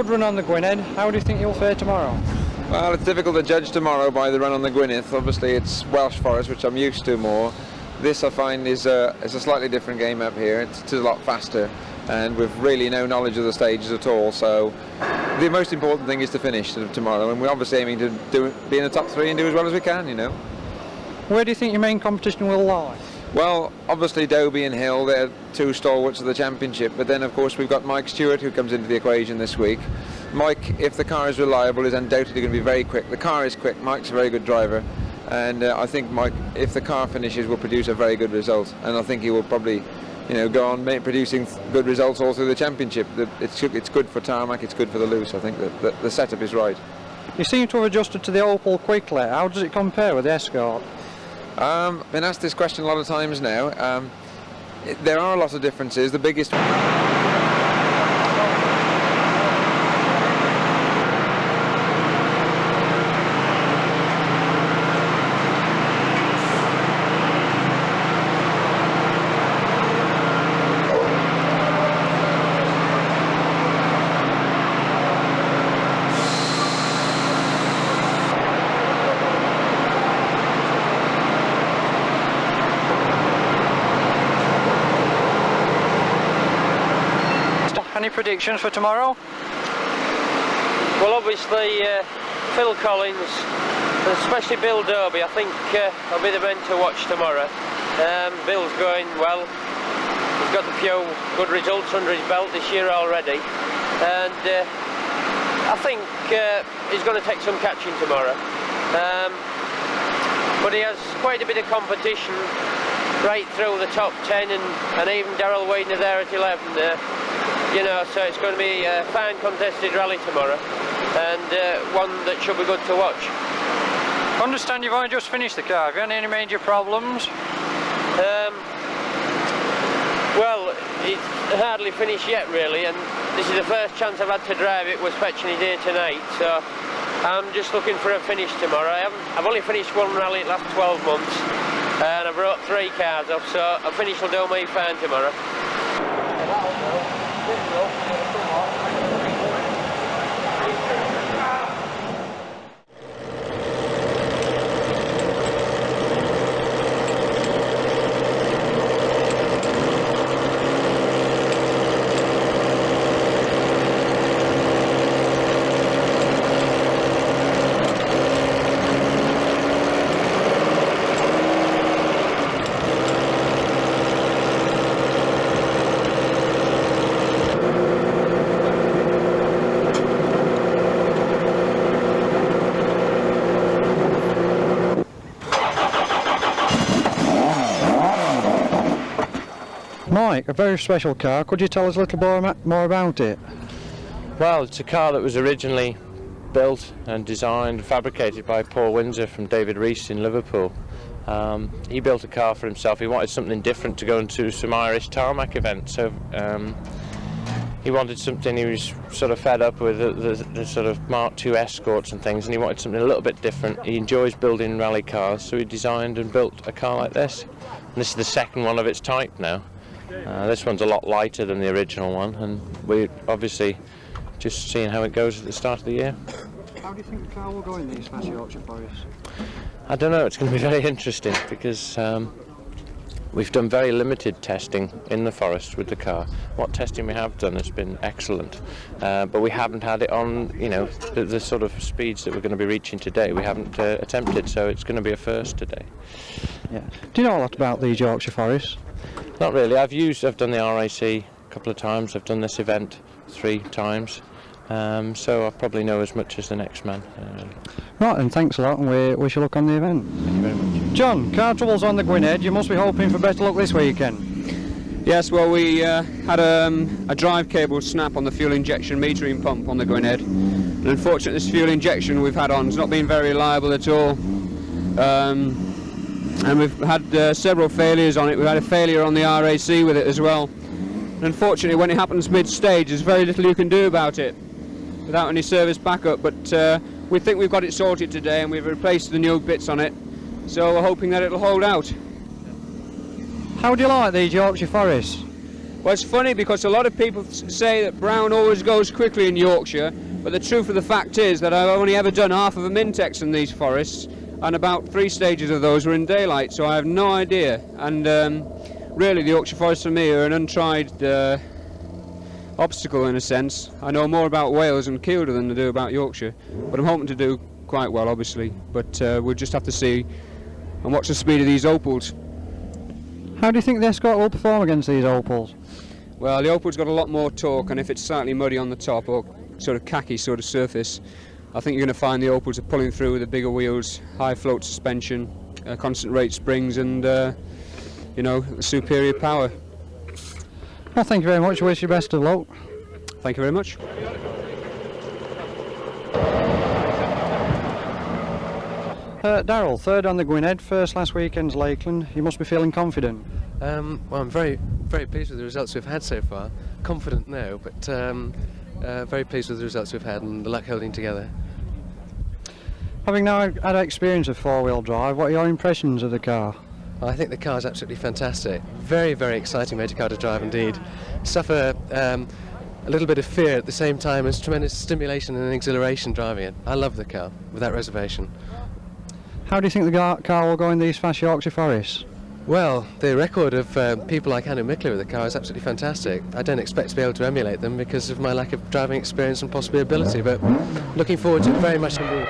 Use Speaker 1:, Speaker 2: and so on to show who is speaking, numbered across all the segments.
Speaker 1: good run on the Gwynedd. How do you think you'll fare tomorrow?
Speaker 2: Well, it's difficult to judge tomorrow by the run on the Gwynedd. Obviously it's Welsh Forest, which I'm used to more. This I find is a slightly different game up here. It's a lot faster, and with really no knowledge of the stages at all. So the most important thing is to finish tomorrow, and we're obviously aiming to be in the top 3 and do as well as we can, you know.
Speaker 1: Where do you think your main competition will lie?
Speaker 2: Well, obviously Dalby and Hill, they're 2 stalwarts of the championship, but then of course we've got Mike Stewart who comes into the equation this week. Mike, if the car is reliable, is undoubtedly going to be very quick. The car is quick, Mike's a very good driver, and I think Mike, if the car finishes, will produce a very good result, and I think he will probably, you know, go on producing good results all through the championship. It's good for tarmac, it's good for the loose. I think that the setup is right.
Speaker 1: You seem to have adjusted to the Opel quickly. How does it compare with the Escort?
Speaker 2: I've been asked this question a lot of times now. There are a lot of differences. The biggest
Speaker 1: Any predictions for tomorrow?
Speaker 3: Well, obviously Phil Collins, and especially Bill Dalby, I think will be the men to watch tomorrow. Bill's going well. He's got a few good results under his belt this year already, and I think he's going to take some catching tomorrow. But he has quite a bit of competition right through the top 10, and even Darrell Wadner there at 11 there. You know, so it's going to be a fine contested rally tomorrow, and one that should be good to watch.
Speaker 1: I understand you've only just finished the car. Have you had any major problems?
Speaker 3: Well, it's hardly finished yet really, and this is the first chance I've had to drive it, was fetching it here tonight, so I'm just looking for a finish tomorrow. I've only finished one rally the last 12 months, and I brought 3 cars off, so a finish will do me fine tomorrow.
Speaker 1: Mike, a very special car. Could you tell us a little more about it?
Speaker 3: Well, it's a car that was originally built and designed and fabricated by Paul Windsor from David Rees in Liverpool. He built a car for himself. He wanted something different to go into some Irish tarmac events, so he wanted something. He was sort of fed up with the sort of Mark II Escorts and things, and he wanted something a little bit different. He enjoys building rally cars, so he designed and built a car like this. And this is the second one of its type now. This one's a lot lighter than the original one, and we're obviously just seeing how it goes at the start of the year.
Speaker 1: How do you think the car will go in these West Yorkshire forests?
Speaker 3: I don't know, it's going to be very interesting because we've done very limited testing in the forest with the car. What testing we have done has been excellent, but we haven't had it on, you know, the sort of speeds that we're going to be reaching today. We haven't attempted, so it's going to be a first today.
Speaker 1: Yeah. Do you know a lot about these Yorkshire forests?
Speaker 3: Not really. I've done the RAC a couple of times. I've done this event 3 times, so I probably know as much as the next man.
Speaker 1: Right, and thanks a lot, and we wish you luck on the event.
Speaker 3: Thank you very much.
Speaker 1: John, car troubles on the Gwynedd. You must be hoping for better luck this weekend.
Speaker 4: Yes, well, we had a drive cable snap on the fuel injection metering pump on the Gwynedd, and unfortunately this fuel injection we've had on has not been very reliable at all. And we've had several failures on it. We've had a failure on the RAC with it as well. And unfortunately, when it happens mid-stage, there's very little you can do about it without any service backup. But we think we've got it sorted today, and we've replaced the new bits on it. So we're hoping that it'll hold out.
Speaker 1: How do you like these Yorkshire forests?
Speaker 4: Well, it's funny because a lot of people say that brown always goes quickly in Yorkshire, but the truth of the fact is that I've only ever done half of a Mintex in these forests, and about 3 stages of those were in daylight, so I have no idea. And really, the Yorkshire forests for me are an untried obstacle in a sense. I know more about Wales and Kielder than I do about Yorkshire, but I'm hoping to do quite well, obviously. But we'll just have to see and watch the speed of these opals.
Speaker 5: How do you think the Escort will perform against these opals?
Speaker 4: Well, the opal's got a lot more torque, and if it's slightly muddy on the top or sort of khaki sort of surface, I think you're going to find the opals are pulling through with the bigger wheels, high float suspension, constant rate springs, and you know, superior power.
Speaker 5: Well, thank you very much. Wish you best of luck.
Speaker 4: Thank you very much.
Speaker 5: Darryl, third on the Gwynedd, first last weekend's Lakeland. You must be feeling confident.
Speaker 6: Well, I'm very pleased with the results we've had so far. Confident now, but very pleased with the results we've had and the luck holding together.
Speaker 5: Having now had experience of four-wheel drive, what are your impressions of the car?
Speaker 6: Well, I think the car is absolutely fantastic. Very, very exciting motor car to drive indeed. Suffer a little bit of fear at the same time as tremendous stimulation and exhilaration driving it. I love the car, without reservation.
Speaker 5: How do you think the car will go in these fast Yorkshire forests?
Speaker 6: Well, the record of people like Hannu Mikla with the car is absolutely fantastic. I don't expect to be able to emulate them because of my lack of driving experience and possibly ability, but looking forward to it very much indeed.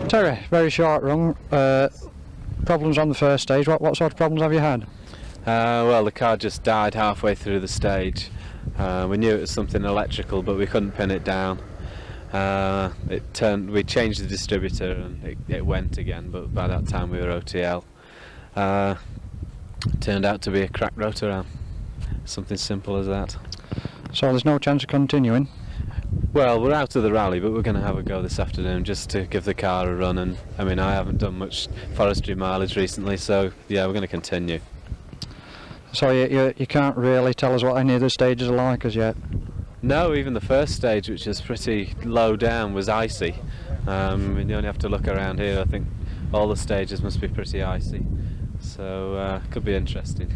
Speaker 5: Terry, very short run. Problems on the first stage. What sort of problems have you had?
Speaker 7: Well, the car just died halfway through the stage. We knew it was something electrical, but we couldn't pin it down. We changed the distributor and it went again, but by that time we were OTL. Turned out to be a cracked rotor arm. Something simple as that.
Speaker 5: So there's no chance of continuing?
Speaker 7: Well, we're out of the rally, but we're going to have a go this afternoon just to give the car a run. And I mean, I haven't done much forestry mileage recently, so yeah, we're going to continue.
Speaker 5: So you can't really tell us what any of the stages are like as yet?
Speaker 7: No, even the first stage, which is pretty low down, was icy. You only have to look around here. I think all the stages must be pretty icy, so could be interesting.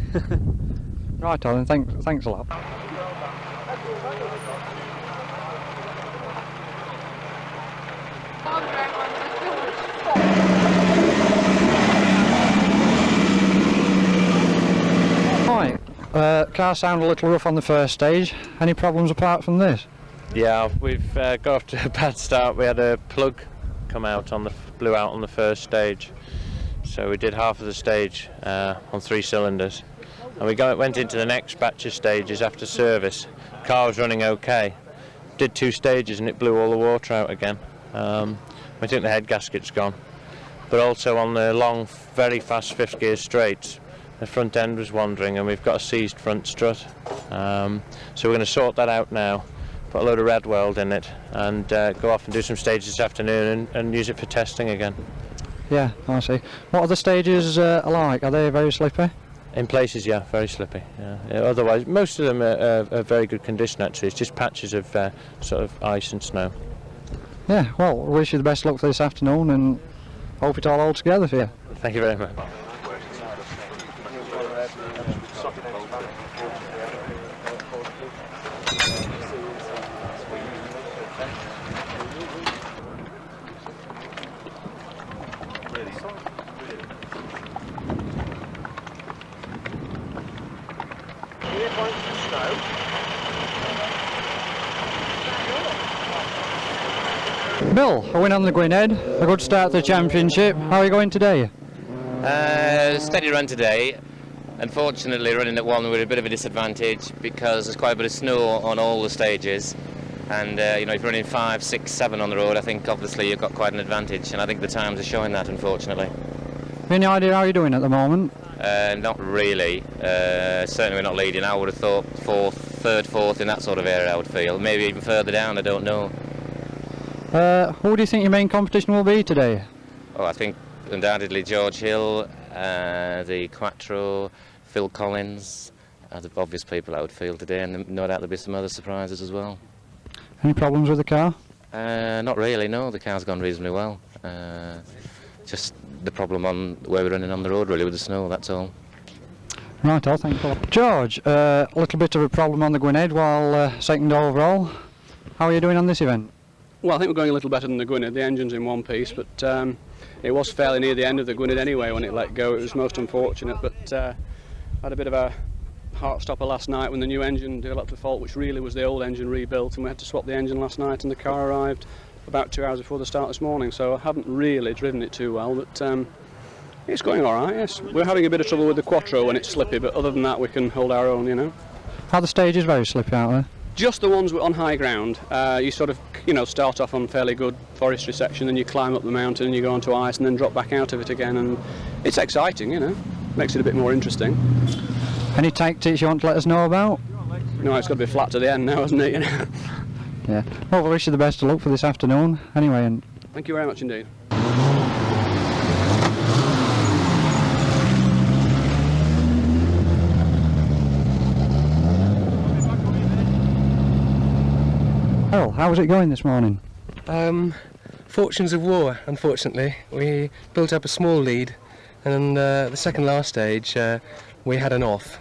Speaker 5: Right, Alan. Thanks a lot. Right, car sounded a little rough on the first stage. Any problems apart from this?
Speaker 3: Yeah, we've got off to a bad start. We had a plug come out blew out on the first stage, so we did half of the stage on 3 cylinders, and we went into the next batch of stages after service. Car was running okay. Did 2 stages and it blew all the water out again. We think the head gasket's gone, but also on the long, very fast 5th gear straights, the front end was wandering and we've got a seized front strut. So we're going to sort that out now, put a load of red weld in it and go off and do some stages this afternoon and use it for testing again.
Speaker 5: Yeah, I see. What are the stages like? Are they very slippy?
Speaker 3: In places, yeah, very slippy. Yeah. Otherwise, most of them are very good condition actually. It's just patches of sort of ice and snow.
Speaker 5: Yeah, well, I wish you the best luck for this afternoon and hope it all holds together for you.
Speaker 3: Thank you very much.
Speaker 5: Bill, a win on the Gwynedd, a good start to the championship. How are you going today?
Speaker 8: Steady run today. Unfortunately, running at 1 we're at a bit of a disadvantage because there's quite a bit of snow on all the stages, and if you're running 5, 6, 7 on the road, I think obviously you've got quite an advantage, and I think the times are showing that, unfortunately.
Speaker 5: Any idea how you're doing at the moment?
Speaker 8: Not really. Certainly we're not leading. I would have thought 4th, 3rd, 4th in that sort of area I would feel. Maybe even further down, I don't know.
Speaker 5: Who do you think your main competition will be today?
Speaker 8: Oh, I think undoubtedly George Hill, the Quattro, Phil Collins are the obvious people I would feel today, and no doubt there'll be some other surprises as well.
Speaker 5: Any problems with the car?
Speaker 8: Not really, no. The car's gone reasonably well. Just the problem on where we're running on the road really with the snow, that's all.
Speaker 5: Right, I'll thank you. George, a little bit of a problem on the Gwynedd while second overall. How are you doing on this event?
Speaker 4: Well, I think we're going a little better than the Gwynedd. The engine's in one piece, but it was fairly near the end of the Gwynedd anyway when it let go. It was most unfortunate, but had a bit of a heart stopper last night when the new engine developed a fault, which really was the old engine rebuilt, and we had to swap the engine last night, and the car arrived about 2 hours before the start this morning, so I haven't really driven it too well, but it's going all right, yes. We're having a bit of trouble with the Quattro when it's slippy, but other than that we can hold our own, you know.
Speaker 5: Are the stages very slippy out there?
Speaker 4: Just the ones on high ground. You sort of, start off on fairly good forestry section, then you climb up the mountain and you go onto ice and then drop back out of it again, and it's exciting, makes it a bit more interesting.
Speaker 5: Any tactics you want to let us know about?
Speaker 4: No, it's got to be flat to the end now, hasn't it?
Speaker 5: Yeah. Well, we wish you the best of luck for this afternoon anyway. And
Speaker 4: thank you very much indeed.
Speaker 5: Phil, how was it going this morning?
Speaker 6: Fortunes of war, unfortunately. We built up a small lead, and the second last stage we had an off.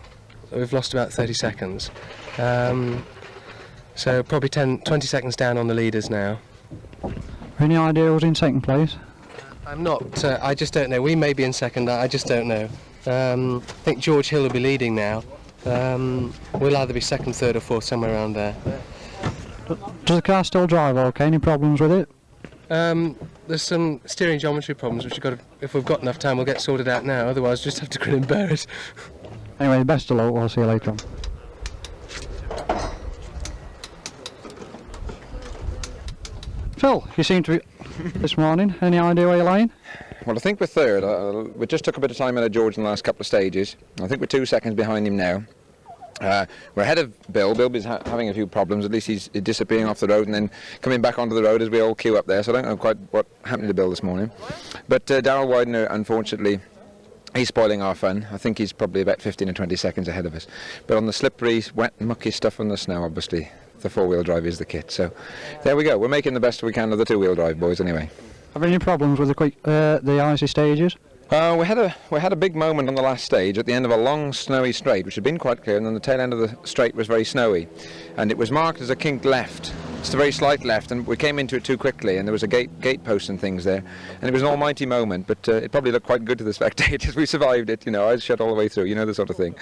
Speaker 6: We've lost about 30 seconds. So probably 20 seconds down on the leaders now.
Speaker 5: Any idea who's in second place?
Speaker 6: I'm not, I just don't know. We may be in second, I just don't know. I think George Hill will be leading now. We'll either be second, third or fourth, somewhere around there.
Speaker 5: Does the car still drive okay? Any problems with it?
Speaker 6: There's some steering geometry problems which if we've got enough time we'll get sorted out now, otherwise just have to grin and bear it.
Speaker 5: Anyway, best of luck, we'll see you later on. Phil, you seem to be this morning. Any idea where you're lying?
Speaker 2: Well, I think we're third. We just took a bit of time out of George in the last couple of stages. I think we're 2 seconds behind him now. We're ahead of Bill. Bill is having a few problems. At least he's disappearing off the road and then coming back onto the road as we all queue up there. So I don't know quite what happened to Bill this morning. But Darryl Widener, unfortunately, he's spoiling our fun. I think he's probably about 15 or 20 seconds ahead of us. But on the slippery, wet, mucky stuff on the snow, obviously, the four-wheel drive is the kit. So there we go. We're making the best we can of the two-wheel drive, boys, anyway.
Speaker 5: Have any problems with the icy stages?
Speaker 2: We had a big moment on the last stage at the end of a long snowy straight, which had been quite clear, and then the tail end of the straight was very snowy, and it was marked as a kinked left, just a very slight left, and we came into it too quickly, and there was a gate post and things there, and it was an almighty moment, but it probably looked quite good to the spectators. We survived it, you know, eyes shut all the way through, you know, the sort of thing.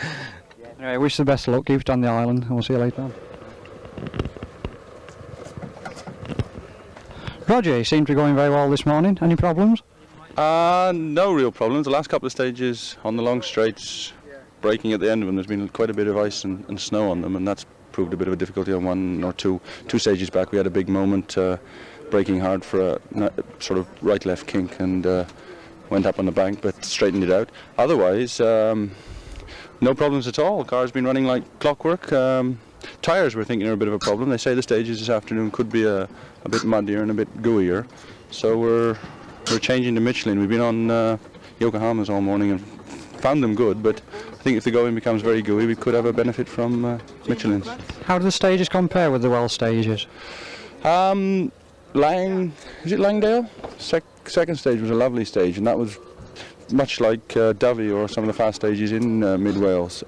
Speaker 5: Anyway, wish you the best of luck. Keep it on the island, and we'll see you later on. Roger, you seem to be going very well this morning. Any problems?
Speaker 9: No real problems. The last couple of stages on the long straights, braking at the end of them, there's been quite a bit of ice and snow on them, and that's proved a bit of a difficulty on one or two stages back. We had a big moment braking hard for a sort of right-left kink and went up on the bank, but straightened it out. Otherwise, no problems at all. The car's been running like clockwork. Tyres, we're thinking, are a bit of a problem. They say the stages this afternoon could be a bit muddier and a bit gooier, so we're changing to Michelin. We've been on Yokohamas all morning and found them good, but I think if the going becomes very gooey, we could have a benefit from Michelins.
Speaker 5: How do the stages compare with the Welsh stages?
Speaker 9: Is it Langdale? Second stage was a lovely stage, and that was much like Dalby or some of the fast stages in mid Wales.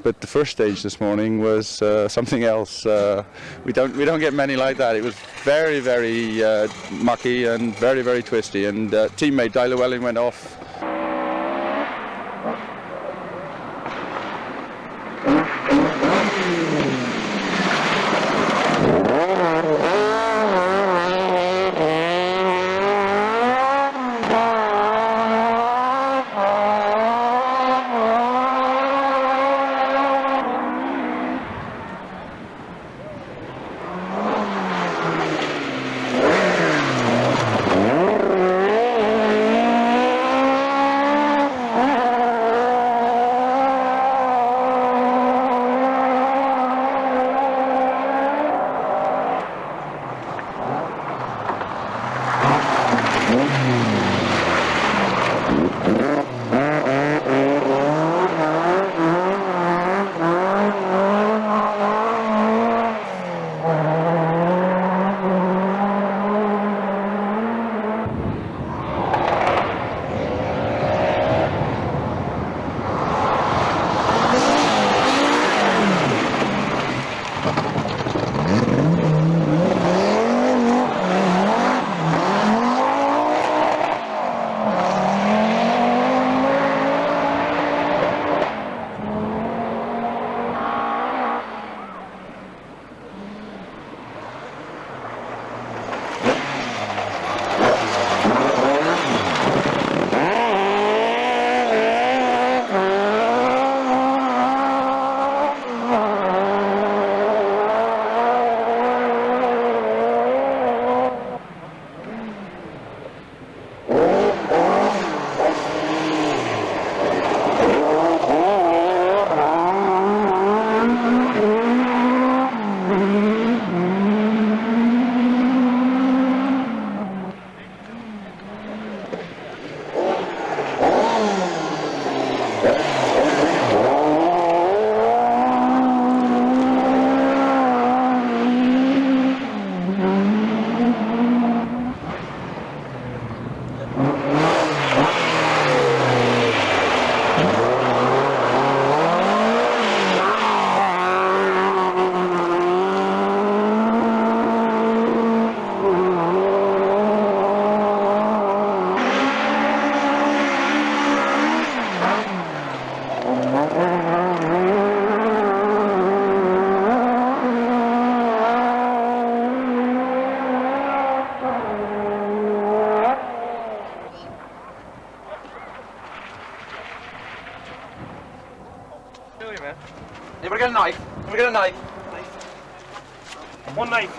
Speaker 9: But the first stage this morning was something else. We don't get many like that. It was very, very mucky and very, very twisty. And teammate Dy Llewellyn went off.
Speaker 10: Sorry, man.
Speaker 2: Anybody got a knife? Anybody got a knife?
Speaker 10: One knife.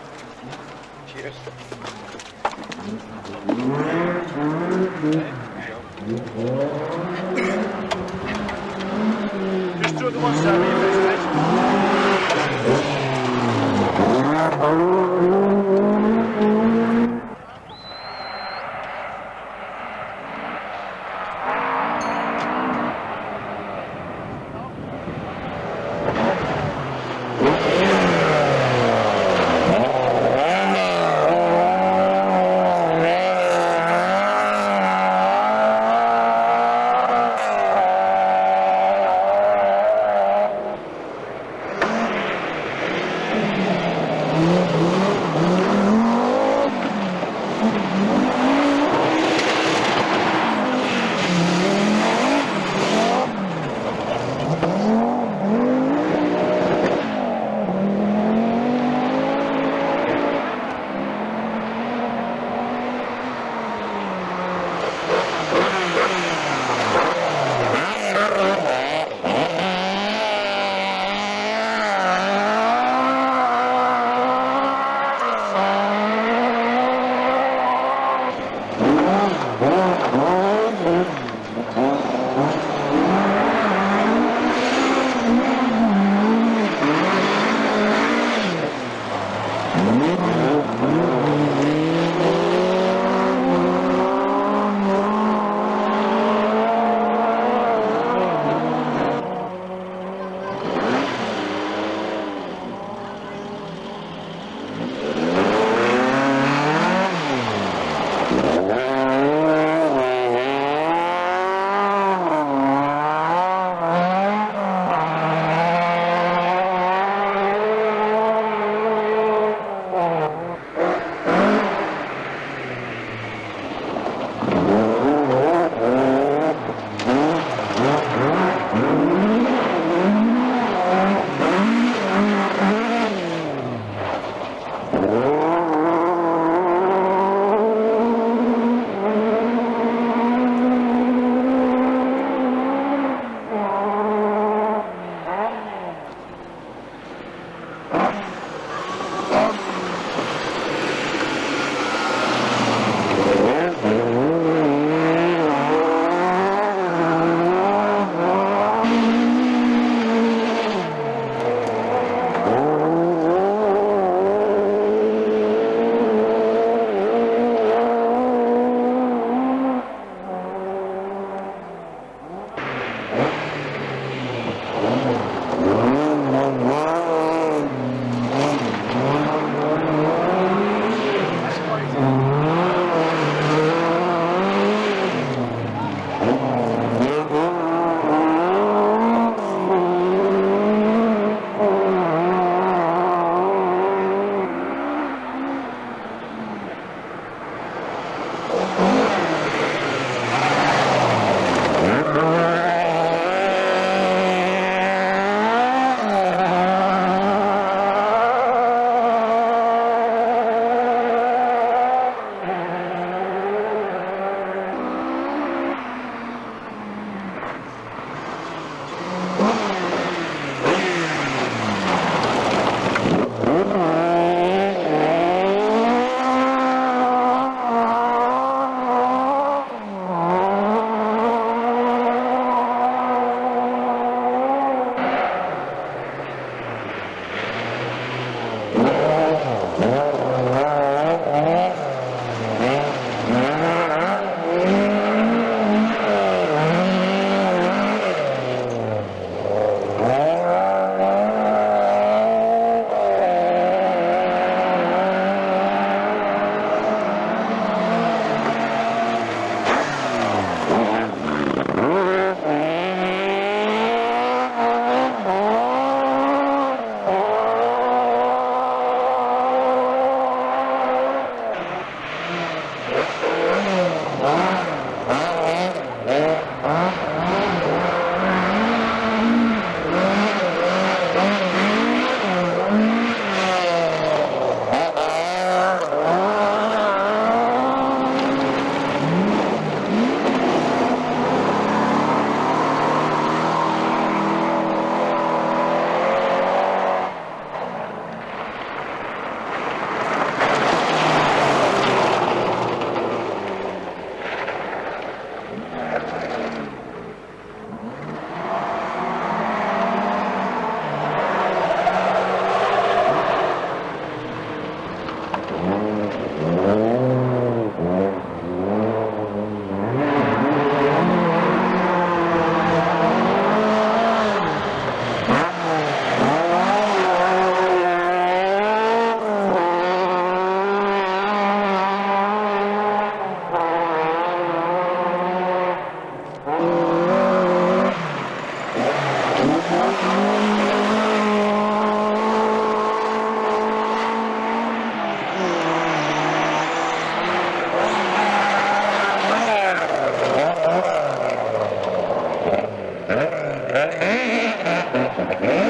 Speaker 2: Cheers.
Speaker 10: Just do it the one side with your face,
Speaker 11: Thank you. Thank you.